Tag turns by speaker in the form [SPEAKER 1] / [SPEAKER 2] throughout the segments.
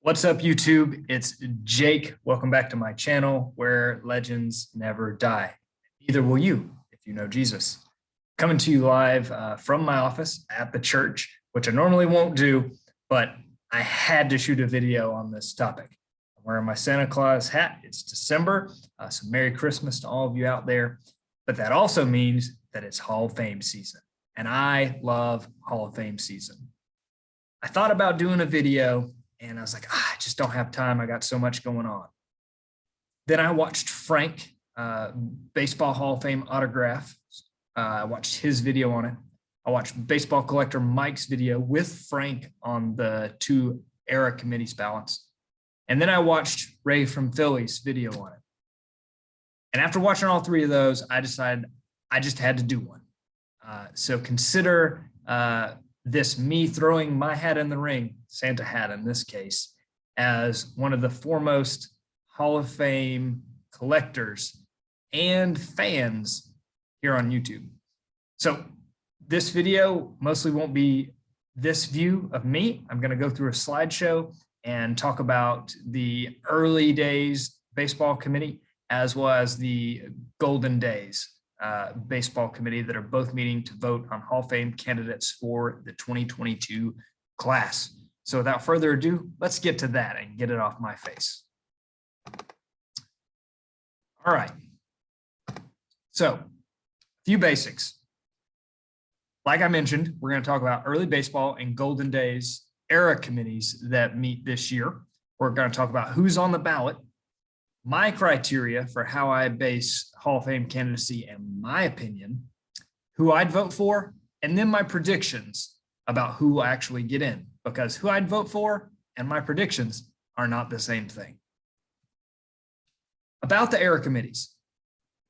[SPEAKER 1] What's up, YouTube? It's Jake. Welcome back to my channel where legends never die. Neither will you if you know Jesus. Coming to you live from my office at the church, which I normally won't do, but I had to shoot a video on this topic. I'm wearing my Santa Claus hat. It's December, so Merry Christmas to all of you out there. But that also means that it's Hall of Fame season, and I love Hall of Fame season. I thought about doing a video, and I was like, I just don't have time. I got so much going on. Then I watched Frank, Baseball Hall of Fame autograph. I watched his video on it. I watched Baseball Collector Mike's video with Frank on the two era committees ballots. And then I watched Ray from Philly's video on it. And after watching all three of those, I decided I just had to do one. So consider this me throwing my hat in the ring, Santa hat in this case, as one of the foremost Hall of Fame collectors and fans here on YouTube. So this video mostly won't be this view of me. I'm going to go through a slideshow and talk about the early days baseball committee as well as the golden days baseball committee that are both meeting to vote on Hall of Fame candidates for the 2022 class. So without further ado, let's get to that and get it off my face. All right. So a few basics. Like I mentioned, we're going to talk about early baseball and golden days era committees that meet this year. We're going to talk about who's on the ballot, my criteria for how I base Hall of Fame candidacy and my opinion, who I'd vote for, and then my predictions about who will actually get in, because who I'd vote for and my predictions are not the same thing. About the era committees,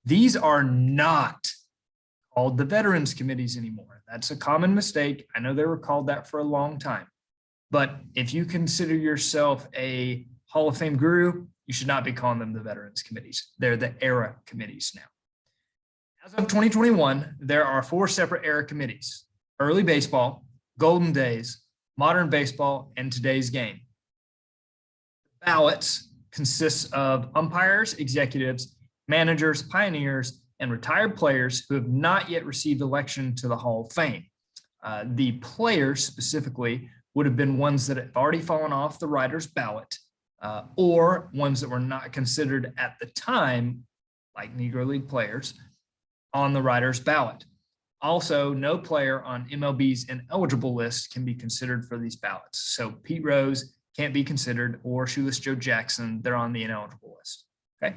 [SPEAKER 1] these are not called the veterans committees anymore. That's a common mistake. I know they were called that for a long time, but if you consider yourself a Hall of Fame guru, you should not be calling them the veterans committees. They're the era committees now. As of 2021, there are 4 separate era committees: early baseball, golden days, modern baseball, and today's game. Ballots consists of umpires, executives, managers, pioneers, and retired players who have not yet received election to the Hall of Fame. The players specifically would have been ones that have already fallen off the writer's ballot, or ones that were not considered at the time, like Negro League players, on the writer's ballot. Also, no player on MLB's ineligible list can be considered for these ballots. So Pete Rose can't be considered, or Shoeless Joe Jackson, they're on the ineligible list. Okay.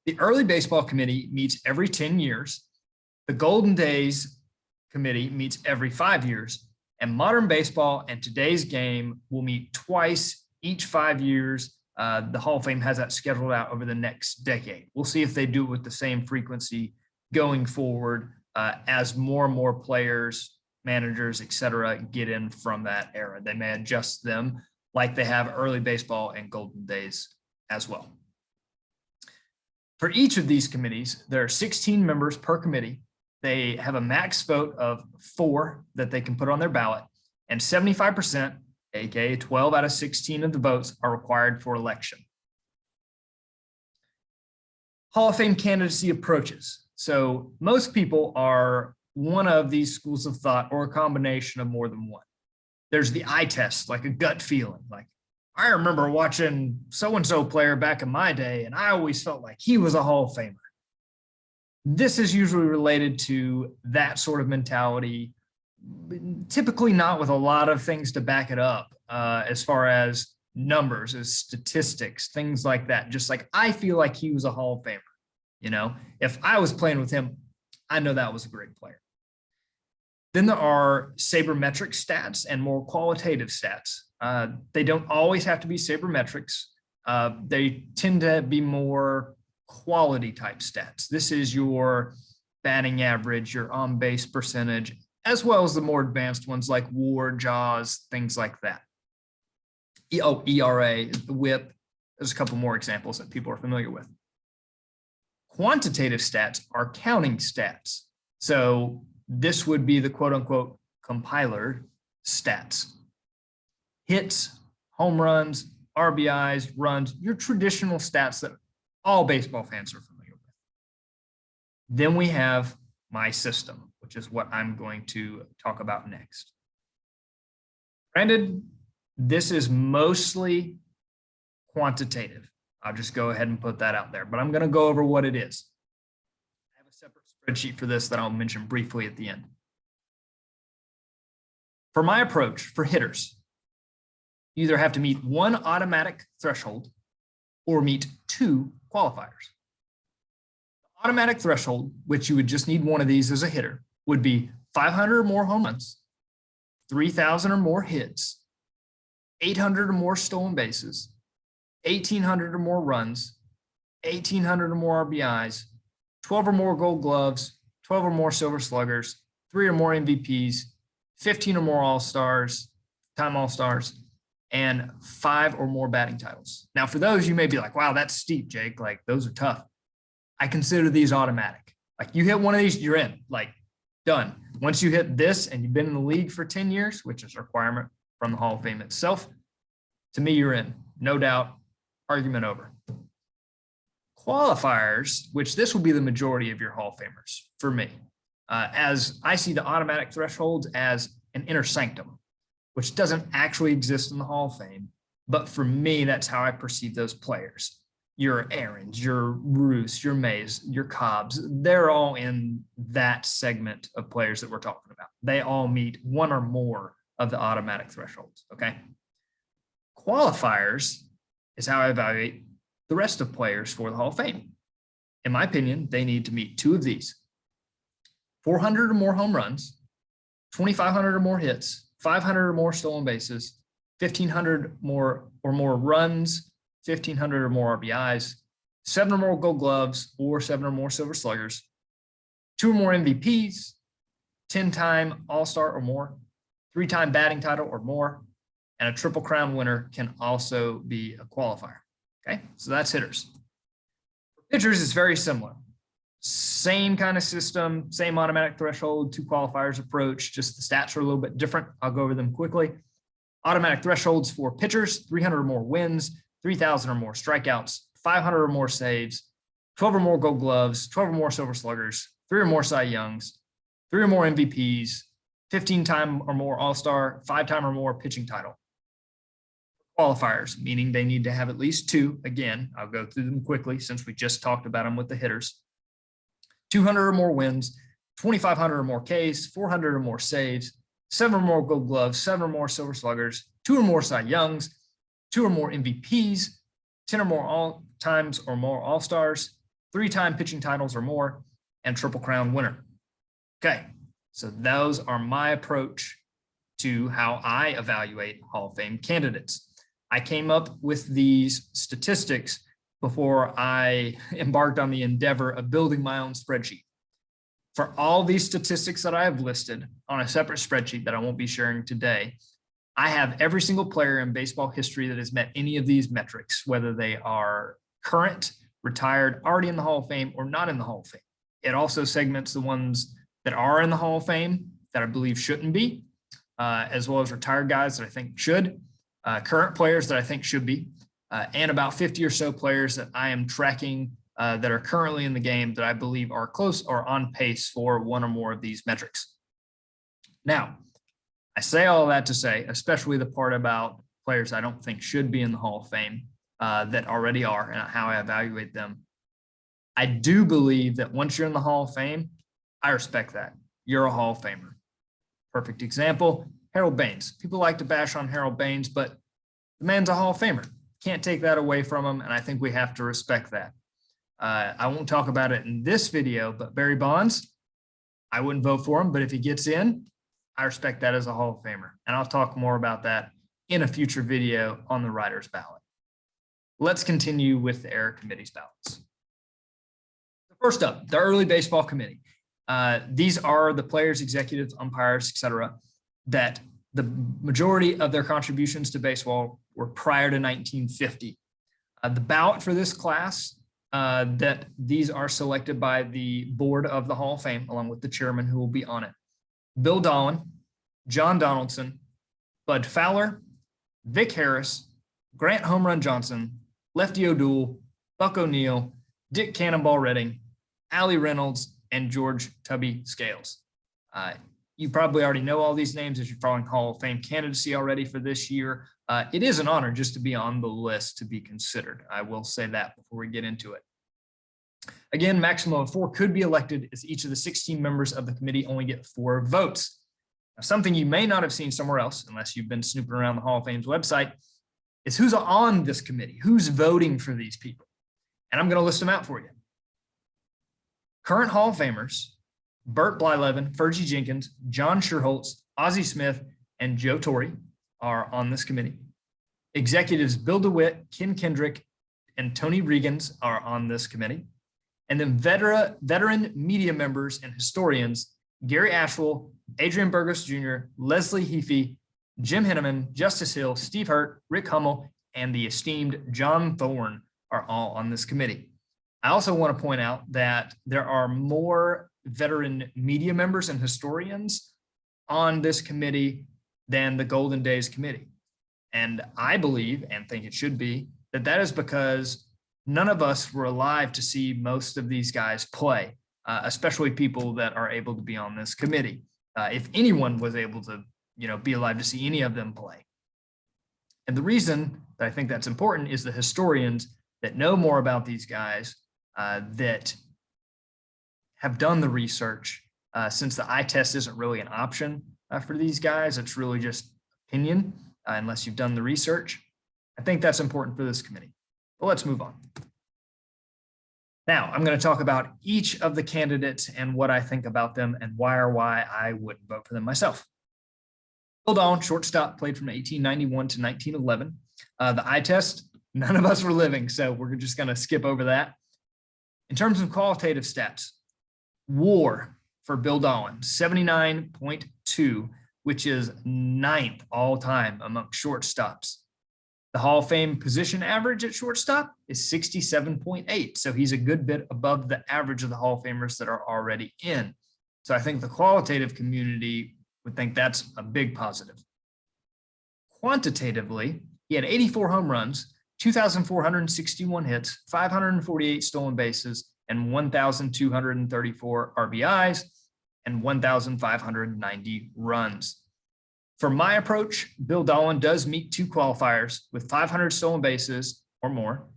[SPEAKER 1] The early baseball committee meets every 10 years. The Golden Days committee meets every 5 years, and modern baseball and today's game will meet twice each 5 years. The Hall of Fame has that scheduled out over the next decade. We'll see if they do it with the same frequency going forward as more and more players, managers, etc., get in from that era. They may adjust them like they have early baseball and golden days as well. For each of these committees, there are 16 members per committee. They have a max vote of 4 that they can put on their ballot, and 75%, aka 12 out of 16 of the votes, are required for election. Hall of Fame candidacy approaches. So most people are one of these schools of thought or a combination of more than one. There's the eye test, like a gut feeling, like I remember watching so-and-so player back in my day, and I always felt like he was a Hall of Famer. This is usually related to that sort of mentality, typically not with a lot of things to back it up as far as numbers, as statistics, things like that. Just like I feel like he was a Hall of Famer. You know, if I was playing with him, I know that was a great player. Then there are sabermetric stats and more qualitative stats. They don't always have to be sabermetrics. They tend to be more quality type stats. This is your batting average, your on-base percentage, as well as the more advanced ones like WAR, JAWS, things like that. ERA, the WHIP. There's a couple more examples that people are familiar with. Quantitative stats are counting stats. So this would be the quote unquote compiler stats. Hits, home runs, RBIs, runs, your traditional stats that all baseball fans are familiar with. Then we have my system, which is what I'm going to talk about next. Granted, this is mostly quantitative. I'll just go ahead and put that out there, but I'm going to go over what it is. I have a separate spreadsheet for this that I'll mention briefly at the end. For my approach for hitters, you either have to meet one automatic threshold or meet two qualifiers. The automatic threshold, which you would just need one of these as a hitter, would be 500 or more home runs, 3,000 or more hits, 800 or more stolen bases, 1,800 or more runs, 1,800 or more RBIs, 12 or more gold gloves, 12 or more silver sluggers, 3 or more MVPs, 15 or more all-stars, time all-stars, and 5 or more batting titles. Now, for those, you may be like, wow, that's steep, Jake. Like, those are tough. I consider these automatic. Like, you hit one of these, you're in. Like, done. Once you hit this and you've been in the league for 10 years, which is a requirement from the Hall of Fame itself, to me, you're in. No doubt. Argument over. Qualifiers, which this will be the majority of your Hall of Famers for me, as I see the automatic thresholds as an inner sanctum, which doesn't actually exist in the Hall of Fame. But for me, that's how I perceive those players. Your Aarons, your Roos, your Mays, your Cobbs, they're all in that segment of players that we're talking about. They all meet one or more of the automatic thresholds, okay? Qualifiers is how I evaluate the rest of players for the Hall of Fame. In my opinion, they need to meet two of these: 400 or more home runs, 2,500 or more hits, 500 or more stolen bases, 1,500 more or more runs, 1,500 or more RBIs, 7 or more gold gloves or 7 or more silver sluggers, 2 or more MVPs, 10-time All-Star or more, 3-time batting title or more, and a Triple Crown winner can also be a qualifier. Okay, so that's hitters. For pitchers, it's very similar. Same kind of system, same automatic threshold, two qualifiers approach, just the stats are a little bit different. I'll go over them quickly. Automatic thresholds for pitchers: 300 or more wins, 3,000 or more strikeouts, 500 or more saves, 12 or more gold gloves, 12 or more silver sluggers, 3 or more Cy Youngs, 3 or more MVPs, 15-time or more All-Star, 5-time or more pitching title. Qualifiers, meaning they need to have at least two. Again, I'll go through them quickly since we just talked about them with the hitters. 200 or more wins, 2,500 or more Ks, 400 or more saves, 7 or more gold gloves, 7 or more silver sluggers, 2 or more Cy Youngs, 2 or more MVPs, 10 or more all-times or more All-Stars, 3-time pitching titles or more, and Triple Crown winner. Okay, so those are my approach to how I evaluate Hall of Fame candidates. I came up with these statistics before I embarked on the endeavor of building my own spreadsheet. For all these statistics that I have listed on a separate spreadsheet that I won't be sharing today, I have every single player in baseball history that has met any of these metrics, whether they are current, retired, already in the Hall of Fame, or not in the Hall of Fame. It also segments the ones that are in the Hall of Fame that I believe shouldn't be, as well as retired guys that I think should, current players that I think should be, and about 50 or so players that I am tracking that are currently in the game that I believe are close or on pace for one or more of these metrics. Now, I say all that to say, especially the part about players I don't think should be in the Hall of Fame that already are and how I evaluate them. I do believe that once you're in the Hall of Fame, I respect that. You're a Hall of Famer. Perfect example, Harold Baines. People like to bash on Harold Baines, but the man's a Hall of Famer. Can't take that away from him, and I think we have to respect that. I won't talk about it in this video, but Barry Bonds, I wouldn't vote for him, but if he gets in, I respect that as a Hall of Famer. And I'll talk more about that in a future video on the writer's ballot. Let's continue with the era committee's ballots. First up, the early baseball committee. These are the players, executives, umpires, etc., that the majority of their contributions to baseball were prior to 1950. The ballot for this class, that these are selected by the board of the Hall of Fame, along with the chairman who will be on it: Bill Dolan, John Donaldson, Bud Fowler, Vic Harris, Grant Home Run Johnson, Lefty O'Doul, Buck ONeil, Dick Cannonball Redding, Allie Reynolds, and George Tubby Scales. You probably already know all these names as you're following Hall of Fame candidacy already for this year. It is an honor just to be on the list to be considered. I will say that before we get into it. Again, maximum of 4 could be elected as each of the 16 members of the committee only get 4 votes. Now, something you may not have seen somewhere else, unless you've been snooping around the Hall of Fame's website, is who's on this committee, who's voting for these people. And I'm going to list them out for you. Current Hall of Famers, Burt Blyleven, Fergie Jenkins, John Schuerholz, Ozzie Smith, and Joe Torre are on this committee. Executives Bill DeWitt, Ken Kendrick, and Tony Regans are on this committee. And then veteran media members and historians, Gary Ashwell, Adrian Burgos Jr., Leslie Heafy, Jim Henneman, Justice Hill, Steve Hurt, Rick Hummel, and the esteemed John Thorne are all on this committee. I also want to point out that there are more veteran media members and historians on this committee than the Golden Days Committee. And I believe, and think it should be, that that is because none of us were alive to see most of these guys play, especially people that are able to be on this committee. If anyone was able to, be alive to see any of them play. And the reason that I think that's important is the historians that know more about these guys, that have done the research, since the eye test isn't really an option for these guys. It's really just opinion, unless you've done the research. I think that's important for this committee. But let's move on. Now, I'm going to talk about each of the candidates and what I think about them and why I wouldn't vote for them myself. Bill Dolan, shortstop, played from 1891 to 1911. The eye test, none of us were living, so we're just going to skip over that. In terms of qualitative stats, WAR for Bill Dolan, 79.2, which is 9th all time among shortstops. The Hall of Fame position average at shortstop is 67.8. So he's a good bit above the average of the Hall of Famers that are already in. So I think the qualitative community would think that's a big positive. Quantitatively, he had 84 home runs, 2,461 hits, 548 stolen bases, and 1,234 RBIs, and 1,590 runs. For my approach, Bill Dolan does meet 2 qualifiers with 500 stolen bases or more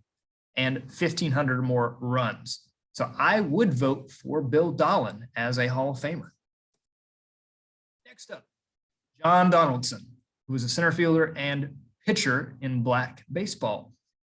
[SPEAKER 1] and 1,500 or more runs. So I would vote for Bill Dolan as a Hall of Famer. Next up, John Donaldson, who was a center fielder and pitcher in black baseball.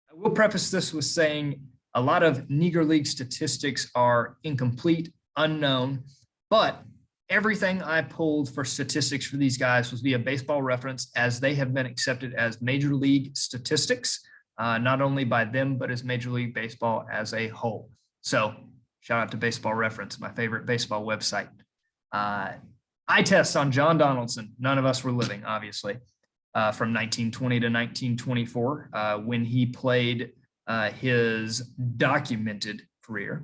[SPEAKER 1] I will preface this with saying a lot of Negro League statistics are incomplete, unknown, but everything I pulled for statistics for these guys was via Baseball Reference, as they have been accepted as Major League statistics, not only by them, but as Major League Baseball as a whole. So shout out to Baseball Reference, my favorite baseball website. Eye test on John Donaldson. None of us were living, obviously, from 1920 to 1924, when he played his documented career.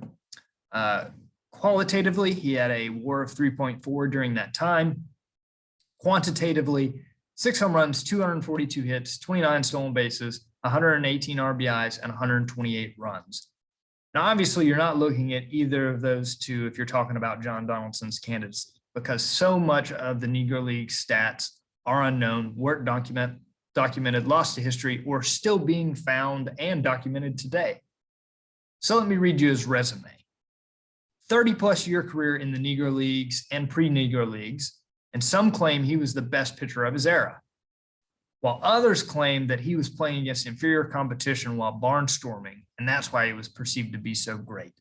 [SPEAKER 1] Qualitatively, he had a WAR of 3.4 during that time. Quantitatively, 6 home runs, 242 hits, 29 stolen bases, 118 RBIs, and 128 runs. Now, obviously, you're not looking at either of those two if you're talking about John Donaldson's candidacy, because so much of the Negro League stats are unknown, weren't documented, lost to history, or still being found and documented today. So let me read you his resume. 30-plus year career in the Negro Leagues and pre-Negro Leagues, and some claim he was the best pitcher of his era, while others claim that he was playing against inferior competition while barnstorming, and that's why he was perceived to be so great.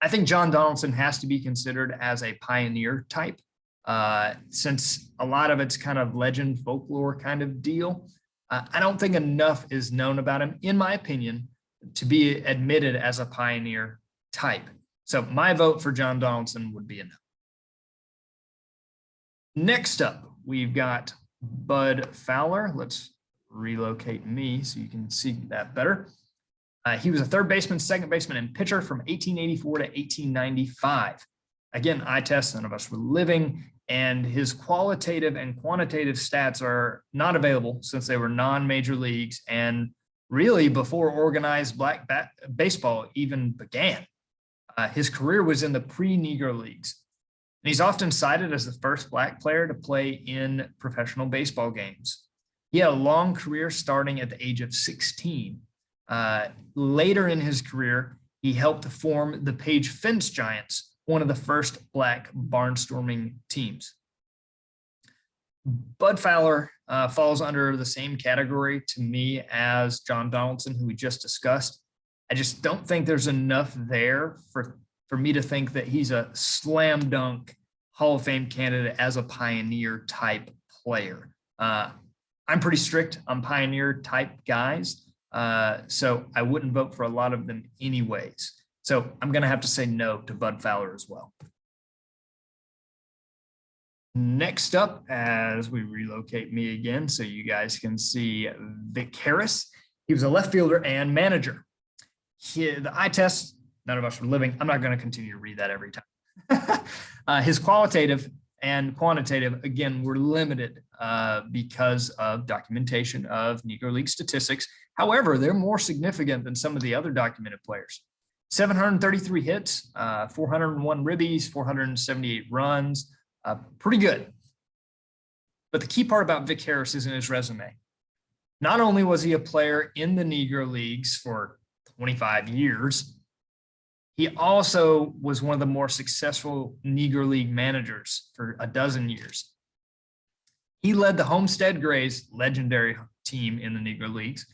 [SPEAKER 1] I think John Donaldson has to be considered as a pioneer type, since a lot of it's kind of legend, folklore kind of deal. I don't think enough is known about him, in my opinion, to be admitted as a pioneer type. So my vote for John Donaldson would be a no. Next up, we've got Bud Fowler. Let's relocate me so you can see that better. He was a third baseman, second baseman, and pitcher from 1884 to 1895. Again, eye test, none of us were living, and his qualitative and quantitative stats are not available since they were non-major leagues and really before organized black baseball even began. His career was in the pre-Negro leagues. And he's often cited as the first black player to play in professional baseball games. He had a long career starting at the age of 16. Later in his career, he helped form the Page Fence Giants, one of the first black barnstorming teams. Bud Fowler falls under the same category to me as John Donaldson, who we just discussed. I just don't think there's enough there for me to think that he's a slam dunk Hall of Fame candidate as a pioneer type player. I'm pretty strict on pioneer type guys, so I wouldn't vote for a lot of them anyways. So I'm going to have to say no to Bud Fowler as well. Next up, as we relocate me again so you guys can see Vic Harris. He was a left fielder and manager. The eye test, none of us were living. I'm not going to continue to read that every time. His qualitative and quantitative, again, were limited because of documentation of Negro League statistics. However, they're more significant than some of the other documented players. 733 hits, 401 ribbies, 478 runs, pretty good. But the key part about Vic Harris is in his resume. Not only was he a player in the Negro Leagues for 25 years, he also was one of the more successful Negro League managers for a dozen years. He led the Homestead Grays legendary team in the Negro Leagues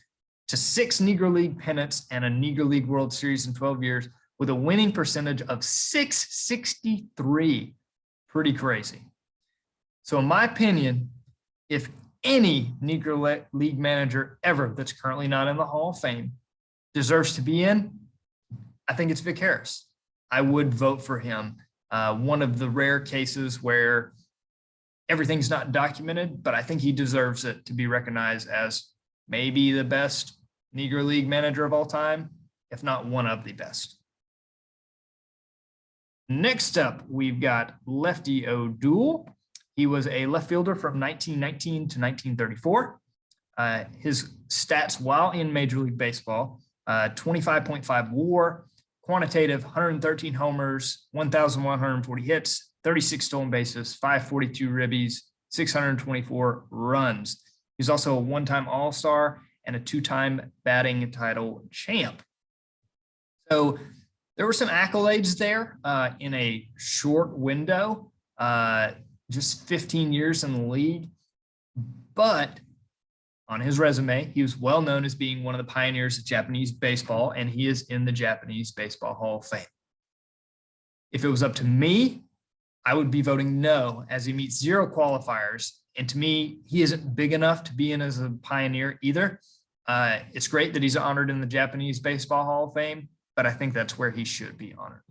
[SPEAKER 1] to 6 Negro League pennants and a Negro League World Series in 12 years with a winning percentage of .663. Pretty crazy. So in my opinion, if any Negro League manager ever that's currently not in the Hall of Fame deserves to be in, I think it's Vic Harris. I would vote for him. One of the rare cases where everything's not documented, but I think he deserves it to be recognized as maybe the best Negro League manager of all time, if not one of the best. Next up, we've got Lefty Duel. He was a left fielder from 1919 to 1934. His stats while in Major League Baseball, 25.5 WAR, quantitative 113 homers, 1,140 hits, 36 stolen bases, 542 ribbies, 624 runs. He's also a one-time All-Star and a 2-time batting title champ. So there were some accolades there in a short window, just 15 years in the league. But on his resume, he was well known as being one of the pioneers of Japanese baseball, and he is in the Japanese Baseball Hall of Fame. If it was up to me, I would be voting no, as he meets 0 qualifiers. And to me, he isn't big enough to be in as a pioneer either. It's great that he's honored in the Japanese Baseball Hall of Fame, but I think that's where he should be honored,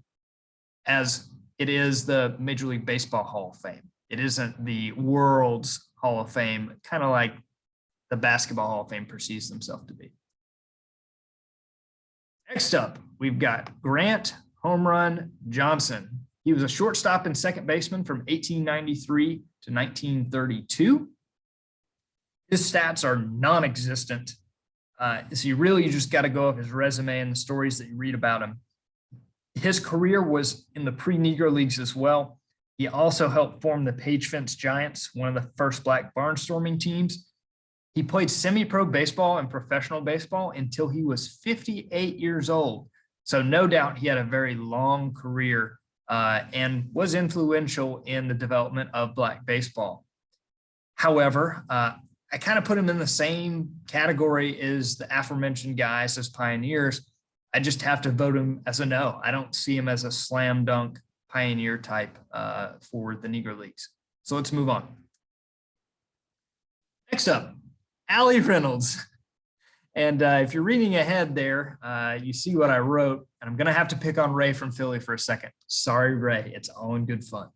[SPEAKER 1] as it is the Major League Baseball Hall of Fame. It isn't the world's Hall of Fame, kind of like the Basketball Hall of Fame perceives themselves to be. Next up, we've got Grant Home Run Johnson. He was a shortstop and second baseman from 1893 to 1932. His stats are non-existent. So you just got to go off his resume and the stories that you read about him. His career was in the pre-Negro Leagues as well. He also helped form the Page Fence Giants, one of the first black barnstorming teams. He played semi-pro baseball and professional baseball until he was 58 years old. So no doubt he had a very long career and was influential in the development of black baseball. However, I kind of put him in the same category as the aforementioned guys as pioneers. I just have to vote him as a no. I don't see him as a slam dunk pioneer type for the Negro Leagues. So let's move on. Next up, Allie Reynolds. And if you're reading ahead there, you see what I wrote. And I'm going to have to pick on Ray from Philly for a second. Sorry, Ray. It's all in good fun.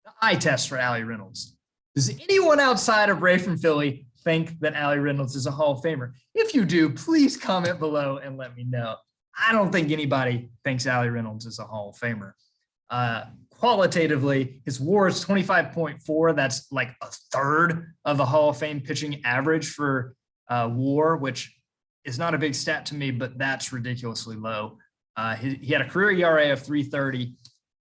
[SPEAKER 1] The eye test for Allie Reynolds. Does anyone outside of Ray from Philly think that Allie Reynolds is a Hall of Famer? If you do, please comment below and let me know. I don't think anybody thinks Allie Reynolds is a Hall of Famer. Qualitatively, his WAR is 25.4. That's like a third of the Hall of Fame pitching average for WAR, which is not a big stat to me, but that's ridiculously low. He had a career ERA of 3.30.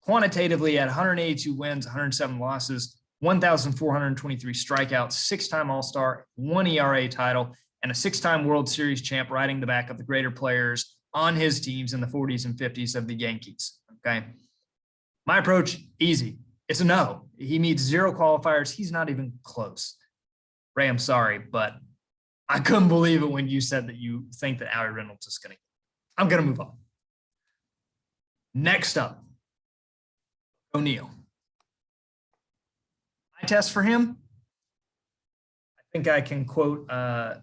[SPEAKER 1] Quantitatively, at 182 wins, 107 losses, 1,423 strikeouts, six-time All-Star, one ERA title, and a six-time World Series champ, riding the back of the greater players on his teams in the 40s and 50s of the Yankees. Okay. My approach, easy. It's a no. He meets zero qualifiers. He's not even close. Ray, I'm sorry, but I couldn't believe it when you said that you think that Allie Reynolds is going to. I'm going to move on. Next up, ONeil. My test for him, I think I can quote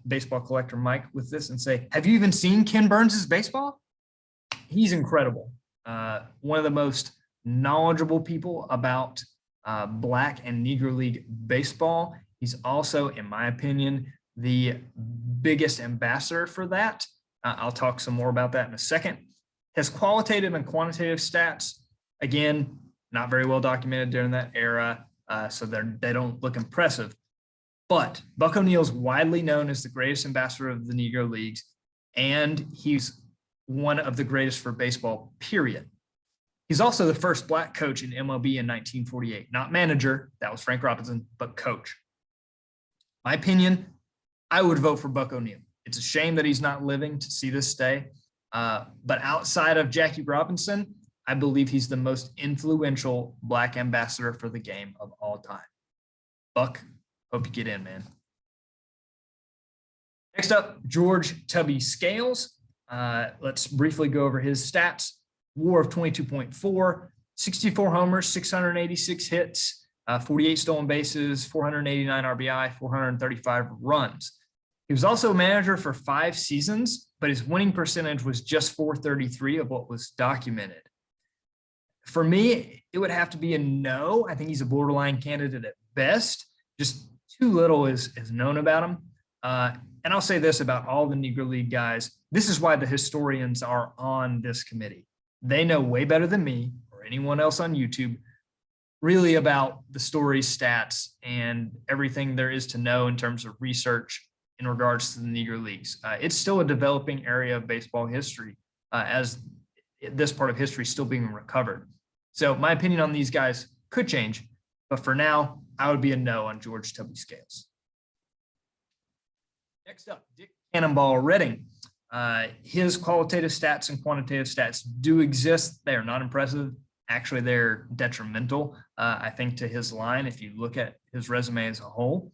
[SPEAKER 1] baseball collector Mike with this and say, have you even seen Ken Burns' baseball? He's incredible. One of the most knowledgeable people about Black and Negro League baseball. He's also, in my opinion, the biggest ambassador for that. I'll talk some more about that in a second. His qualitative and quantitative stats, again, not very well documented during that era, so they don't look impressive. But Buck ONeil's widely known as the greatest ambassador of the Negro Leagues, and he's one of the greatest for baseball, period. He's also the first Black coach in MLB in 1948. Not manager, that was Frank Robinson, but coach. My opinion, I would vote for Buck ONeil. It's a shame that he's not living to see this day. But outside of Jackie Robinson, I believe he's the most influential Black ambassador for the game of all time. Buck, hope you get in, man. Next up, George Tubby Scales. Let's briefly go over his stats. WAR of 22.4, 64 homers, 686 hits, 48 stolen bases, 489 RBI, 435 runs. He was also a manager for 5 seasons, but his winning percentage was just .433 of what was documented. For me, it would have to be a no. I think he's a borderline candidate at best. Just too little is known about him. And I'll say this about all the Negro League guys. This is why the historians are on this committee. They know way better than me or anyone else on YouTube really about the stories, stats, and everything there is to know in terms of research in regards to the Negro Leagues. It's still a developing area of baseball history as this part of history is still being recovered. So my opinion on these guys could change, but for now, I would be a no on George Tubby Scales. Next up, Dick Cannonball Redding. His qualitative stats and quantitative stats do exist. They are not impressive. Actually, they're detrimental, I think, to his line if you look at his resume as a whole.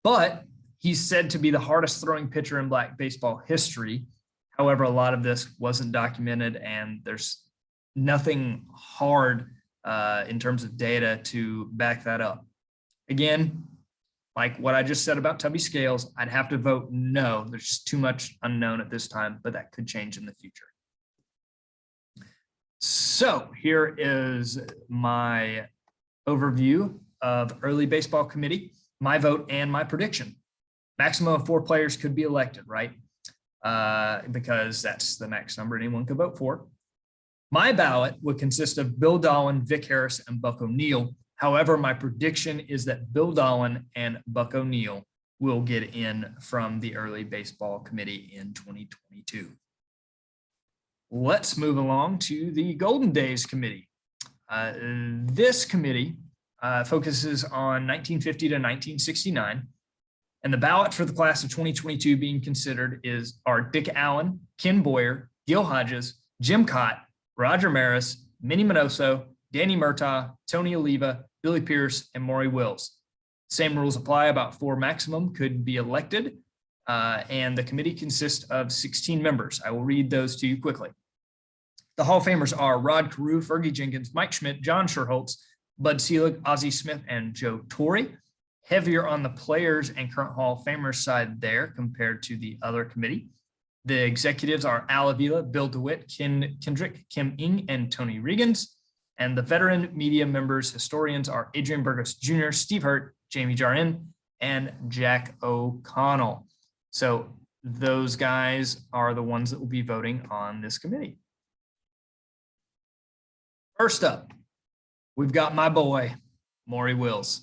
[SPEAKER 1] But he's said to be the hardest throwing pitcher in Black baseball history. However, a lot of this wasn't documented, and there's nothing hard in terms of data to back that up. Again, like what I just said about Tubby Scales, I'd have to vote no. There's just too much unknown at this time, but that could change in the future. So here is my overview of early baseball committee, my vote and my prediction. Maximum of 4 players could be elected, right? Because that's the max number anyone could vote for. My ballot would consist of Bill Dolan, Vic Harris, and Buck ONeil. However, my prediction is that Bill Dolan and Buck ONeil will get in from the early baseball committee in 2022. Let's move along to the Golden Days committee. This committee focuses on 1950 to 1969. And the ballot for the class of 2022 being considered are Dick Allen, Ken Boyer, Gil Hodges, Jim Cott, Roger Maris, Minnie Minoso, Danny Murtaugh, Tony Oliva, Billy Pierce, and Maury Wills. Same rules apply. About 4 maximum could be elected, and the committee consists of 16 members. I will read those to you quickly. The Hall of Famers are Rod Carew, Fergie Jenkins, Mike Schmidt, John Schuerholz, Bud Selig, Ozzie Smith, and Joe Torre. Heavier on the players and current Hall of Famers side there compared to the other committee. The executives are Al Avila, Bill DeWitt, Ken Kendrick, Kim Ng, and Tony Regans. And the veteran media members, historians, are Adrian Burgos Jr., Steve Hurt, Jamie Jarin, and Jack O'Connell. So those guys are the ones that will be voting on this committee. First up, we've got my boy, Maury Wills.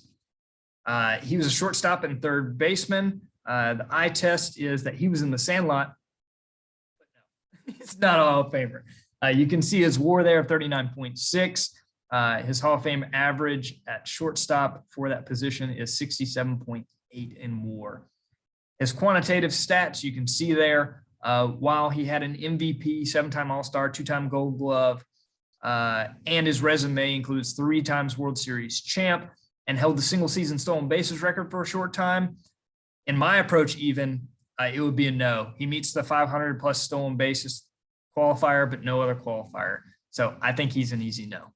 [SPEAKER 1] He was a shortstop and third baseman. The eye test is that he was in the sandlot, but no, he's not a Hall of Famer. You can see his WAR there, 39.6. His Hall of Fame average at shortstop for that position is 67.8 in WAR. His quantitative stats, you can see there, while he had an MVP, 7-time All-Star, 2-time Gold Glove, and his resume includes 3 times World Series champ and held the single season stolen bases record for a short time. In my approach, even, it would be a no. He meets the 500 plus stolen bases qualifier, but no other qualifier. So I think he's an easy no.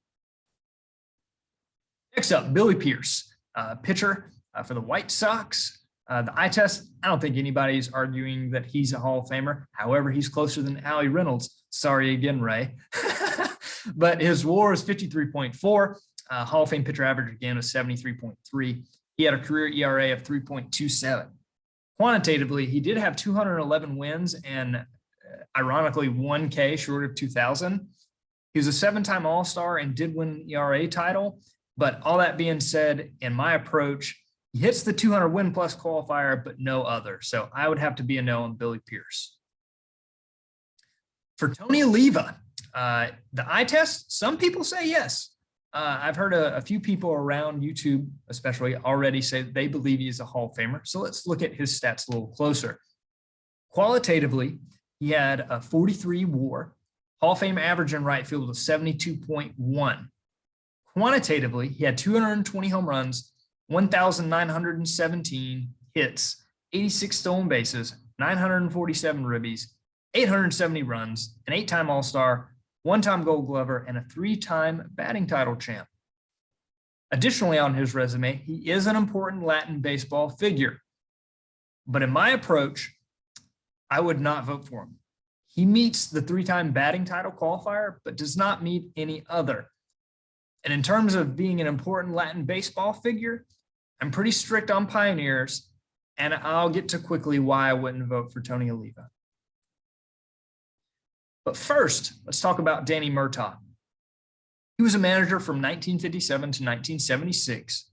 [SPEAKER 1] Next up, Billy Pierce, pitcher for the White Sox. The eye test, I don't think anybody's arguing that he's a Hall of Famer. However, he's closer than Allie Reynolds. Sorry again, Ray. But his WAR is 53.4. Hall of Fame pitcher average again was 73.3. He had a career ERA of 3.27. Quantitatively, he did have 211 wins and ironically 1K short of 2,000. He was a 7-time All-Star and did win an ERA title. But all that being said, in my approach, he hits the 200 win plus qualifier, but no other. So I would have to be a no on Billy Pierce. For Tony Oliva, the eye test, some people say yes. I've heard a few people around YouTube, especially, already say they believe he is a Hall of Famer. So let's look at his stats a little closer. Qualitatively, he had a 43 WAR. Hall of Fame average in right field was 72.1. Quantitatively, he had 220 home runs, 1,917 hits, 86 stolen bases, 947 ribbies, 870 runs, an 8-time All-Star, 1-time Gold Glover, and a 3-time batting title champ. Additionally, on his resume, he is an important Latin baseball figure. But in my approach, I would not vote for him. He meets the 3-time batting title qualifier, but does not meet any other. And in terms of being an important Latin baseball figure, I'm pretty strict on pioneers, and I'll get to quickly why I wouldn't vote for Tony Oliva. But first, let's talk about Danny Murtaugh. He was a manager from 1957 to 1976.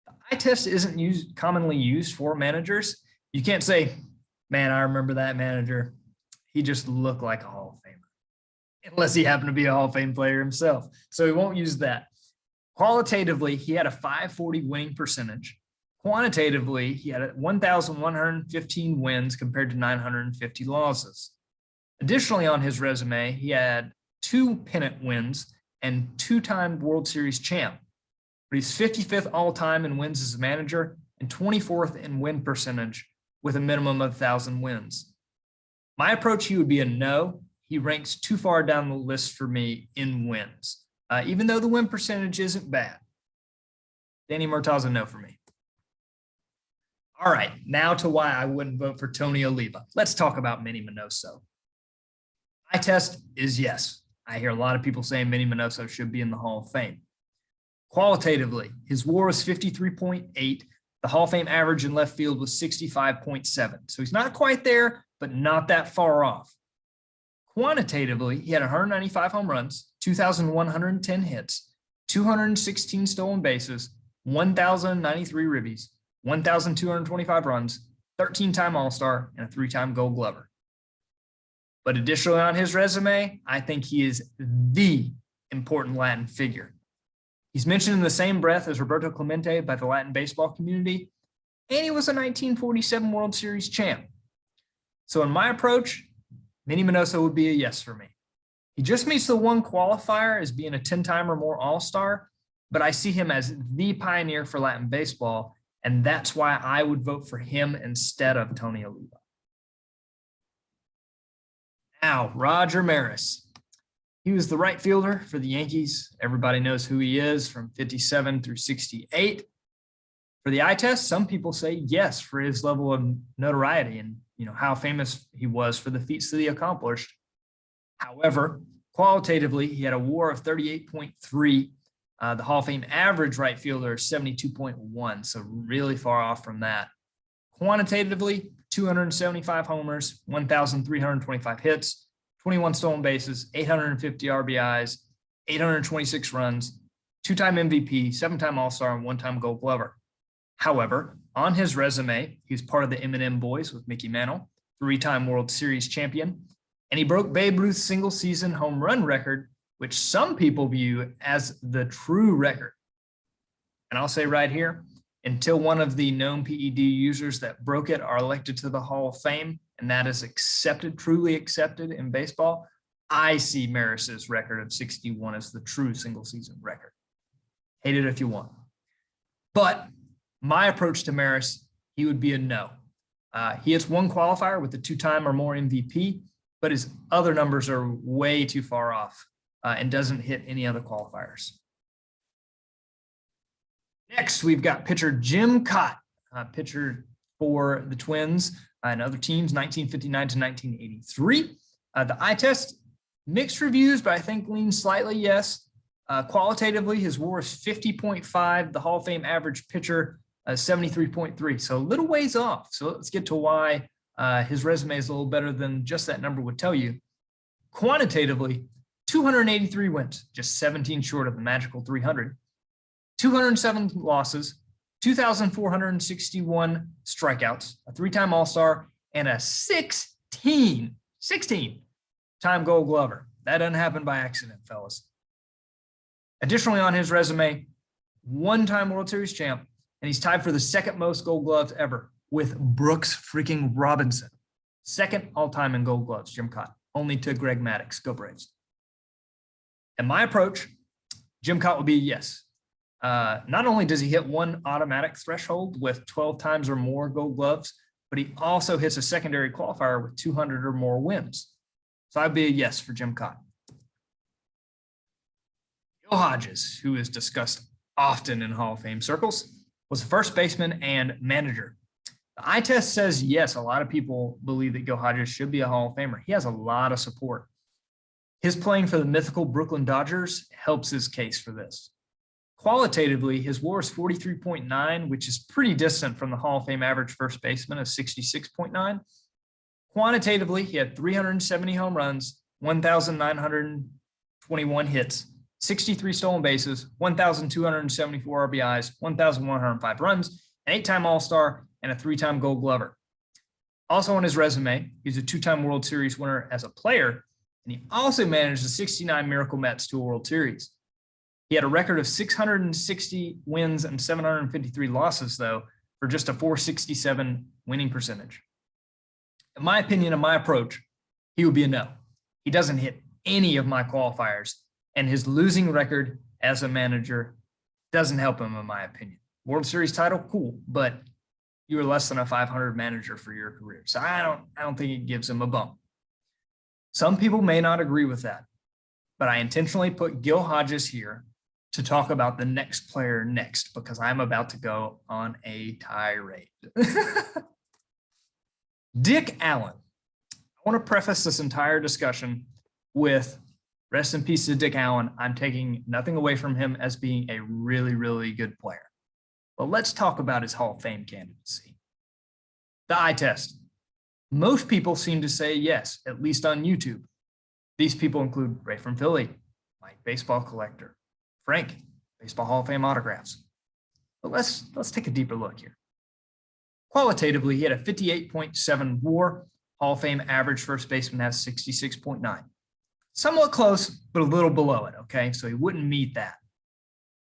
[SPEAKER 1] The eye test isn't commonly used for managers. You can't say, man, I remember that manager. He just looked like a Hall of Famer, unless he happened to be a Hall of Fame player himself. So he won't use that. Qualitatively, he had a 540 winning percentage. Quantitatively, he had 1,115 wins compared to 950 losses. Additionally, on his resume, he had 2 pennant wins and 2-time World Series champ. But he's 55th all-time in wins as a manager and 24th in win percentage with a minimum of 1,000 wins. My approach, he would be a no. He ranks too far down the list for me in wins, even though the win percentage isn't bad. Danny Murtaugh's a no for me. All right, now to why I wouldn't vote for Tony Oliva. Let's talk about Minnie Minoso. Eye test is yes. I hear a lot of people saying Minnie Minoso should be in the Hall of Fame. Qualitatively, his WAR was 53.8. The Hall of Fame average in left field was 65.7. So he's not quite there, but not that far off. Quantitatively, he had 195 home runs, 2,110 hits, 216 stolen bases, 1,093 ribbies, 1,225 runs, 13-time All-Star, and a 3-time Gold Glover. But additionally on his resume, I think he is the important Latin figure. He's mentioned in the same breath as Roberto Clemente by the Latin baseball community, and he was a 1947 World Series champ. So in my approach, Minnie Minoso would be a yes for me. He just meets the one qualifier as being a 10-time or more All-Star, but I see him as the pioneer for Latin baseball, and that's why I would vote for him instead of Tony Oliva. Now, Roger Maris. He was the right fielder for the Yankees. Everybody knows who he is from 57 through 68. For the eye test, some people say yes for his level of notoriety and how famous he was for the feats that he accomplished. However, qualitatively, he had a WAR of 38.3. The Hall of Fame average right fielder is 72.1, so really far off from that. Quantitatively, 275 homers, 1,325 hits, 21 stolen bases, 850 RBIs, 826 runs, two-time MVP, seven-time All-Star, and one-time Gold Glover. However, on his resume, he was part of the M&M Boys with Mickey Mantle, three-time World Series champion, and he broke Babe Ruth's single-season home run record, which some people view as the true record. And I'll say right here, until one of the known PED users that broke it are elected to the Hall of Fame, and that is accepted, truly accepted in baseball, I see Maris's record of 61 as the true single-season record. Hate it if you want. But my approach to Maris, he would be a no. He has one qualifier with the two-time or more MVP, but his other numbers are way too far off and doesn't hit any other qualifiers. Next, we've got pitcher Jim Cott, pitcher for the Twins and other teams, 1959 to 1983. The eye test, mixed reviews, but I think leans slightly yes. Qualitatively, his WAR is 50.5. The Hall of Fame average pitcher, 73.3. So a little ways off. So let's get to why his resume is a little better than just that number would tell you. Quantitatively, 283 wins, just 17 short of the magical 300. 207 losses, 2,461 strikeouts, a three-time All-Star, and a 16-time Gold Glover. That doesn't happen by accident, fellas. Additionally, on his resume, one-time World Series champ, and he's tied for the second most Gold Gloves ever with Brooks freaking Robinson. Second all-time in Gold Gloves, Jim Cott, only to Greg Maddux. Go Braves. And my approach, Jim Cott will be a yes. Not only does he hit one automatic threshold with 12 times or more Gold Gloves, but he also hits a secondary qualifier with 200 or more wins. So I'd be a yes for Jim Cott. Gil Hodges, who is discussed often in Hall of Fame circles, was a first baseman and manager. The eye test says yes. A lot of people believe that Gil Hodges should be a Hall of Famer. He has a lot of support. His playing for the mythical Brooklyn Dodgers helps his case for this. Qualitatively, his WAR is 43.9, which is pretty distant from the Hall of Fame average first baseman of 66.9. Quantitatively, he had 370 home runs, 1,921 hits, 63 stolen bases, 1,274 RBIs, 1,105 runs, an eight-time All-Star, and a three-time Gold Glover. Also on his resume, he's a two-time World Series winner as a player, and he also managed the 69 Miracle Mets to a World Series. He had a record of 660 wins and 753 losses, though, for just a .467 winning percentage. In my opinion and my approach, he would be a no. He doesn't hit any of my qualifiers, and his losing record as a manager doesn't help him, in my opinion. World Series title, cool, but you were less than a 500 manager for your career. So I don't think it gives him a bump. Some people may not agree with that, but I intentionally put Gil Hodges here to talk about the next player next, because I'm about to go on a tirade. Dick Allen. I want to preface this entire discussion with rest in peace to Dick Allen. I'm taking nothing away from him as being a really, really good player. But let's talk about his Hall of Fame candidacy. The eye test. Most people seem to say yes, at least on YouTube. These people include Ray from Philly, Mike Baseball Collector, Frank, Baseball Hall of Fame autographs. But let's take a deeper look here. Qualitatively, he had a 58.7 WAR. Hall of Fame average first baseman has 66.9. Somewhat close, but a little below it, okay? So he wouldn't meet that.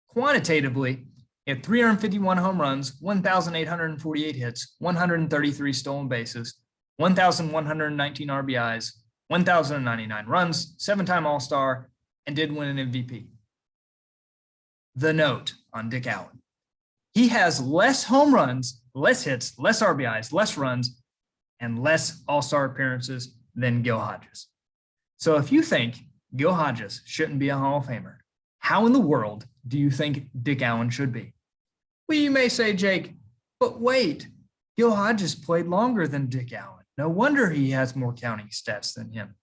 [SPEAKER 1] Quantitatively, he had 351 home runs, 1,848 hits, 133 stolen bases, 1,119 RBIs, 1,099 runs, seven-time All-Star, and did win an MVP. The note on Dick Allen. He has less home runs, less hits, less RBIs, less runs, and less All-Star appearances than Gil Hodges. So if you think Gil Hodges shouldn't be a Hall of Famer, how in the world do you think Dick Allen should be? Well, you may say, Jake, but wait, Gil Hodges played longer than Dick Allen. No wonder he has more counting stats than him.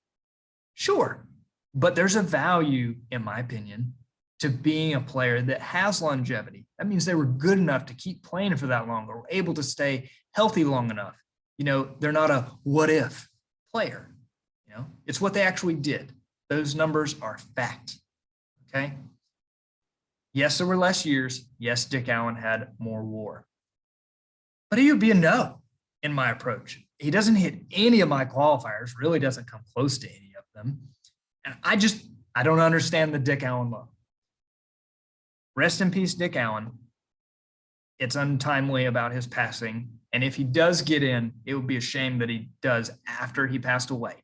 [SPEAKER 1] Sure, but there's a value, in my opinion, to being a player that has longevity. That means they were good enough to keep playing for that long, or were able to stay healthy long enough. You know, they're not a what if player. You know, it's what they actually did. Those numbers are fact. Okay. Yes, there were less years. Yes, Dick Allen had more WAR. But he would be a no in my approach. He doesn't hit any of my qualifiers, really doesn't come close to any of them. And I don't understand the Dick Allen love. Rest in peace, Dick Allen. It's untimely about his passing. And if he does get in, it would be a shame that he does after he passed away.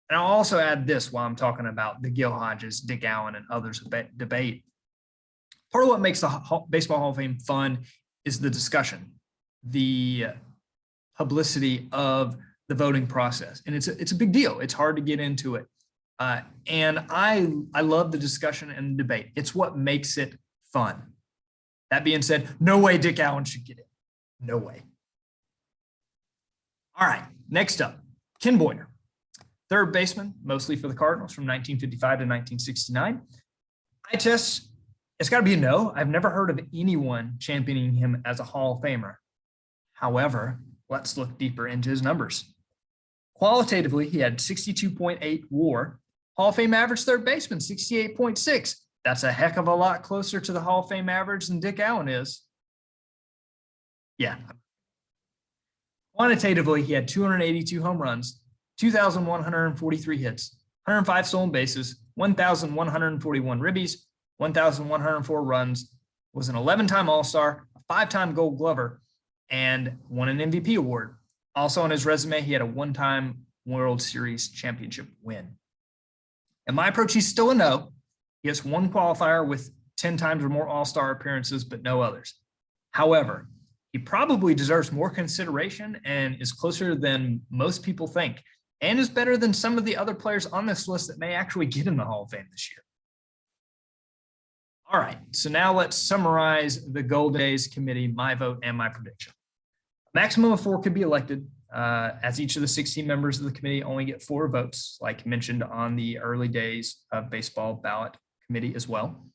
[SPEAKER 1] And I'll also add this while I'm talking about the Gil Hodges, Dick Allen, and others debate. Part of what makes the Baseball Hall of Fame fun is the discussion, the publicity of the voting process. And it's a big deal. It's hard to get into it. And I love the discussion and the debate. It's what makes it fun. That being said, no way Dick Allen should get in. No way. All right, next up, Ken Boyer. Third baseman, mostly for the Cardinals from 1955 to 1969. Eye test, it's got to be a no. I've never heard of anyone championing him as a Hall of Famer. However, let's look deeper into his numbers. Qualitatively, he had 62.8 WAR. Hall of Fame average third baseman, 68.6. That's a heck of a lot closer to the Hall of Fame average than Dick Allen is. Yeah. Quantitatively, he had 282 home runs, 2,143 hits, 105 stolen bases, 1,141 ribbies, 1,104 runs, was an 11-time All-Star, a 5-time Gold Glover, and won an MVP award. Also on his resume, he had a 1-time World Series championship win. In my approach, he's still a no. He has one qualifier with 10 times or more All-Star appearances, but no others. However, he probably deserves more consideration and is closer than most people think, and is better than some of the other players on this list that may actually get in the Hall of Fame this year. All right, so now let's summarize the Goal Days Committee, my vote, and my prediction. A maximum of 4 could be elected, as each of the 16 members of the committee only get 4 votes, like mentioned on the early days of baseball ballot committee as well.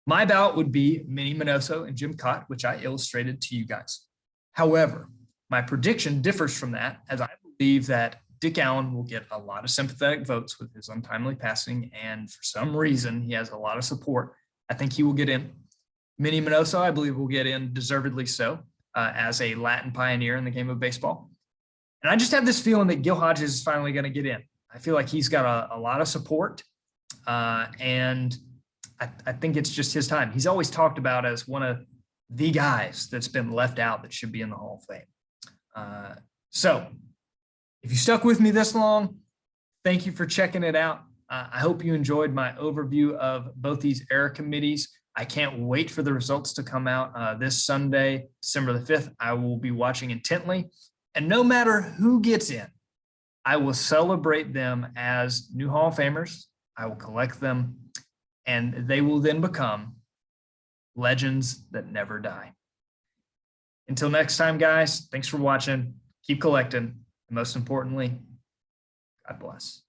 [SPEAKER 1] My ballot would be Minnie Minoso and Jim Cott, which I illustrated to you guys. However, my prediction differs from that, as I believe that Dick Allen will get a lot of sympathetic votes with his untimely passing, and for some reason, he has a lot of support. I think he will get in. Minnie Minoso, I believe, will get in, deservedly so, as a Latin pioneer in the game of baseball. And I just have this feeling that Gil Hodges is finally going to get in. I feel like he's got a lot of support, and I think it's just his time. He's always talked about as one of the guys that's been left out that should be in the Hall of Fame. So if you stuck with me this long, thank you for checking it out. I hope you enjoyed my overview of both these era committees. I can't wait for the results to come out this Sunday, December the 5th. I will be watching intently. And no matter who gets in, I will celebrate them as new Hall of Famers. I will collect them, and they will then become legends that never die. Until next time, guys, thanks for watching. Keep collecting. And most importantly, God bless.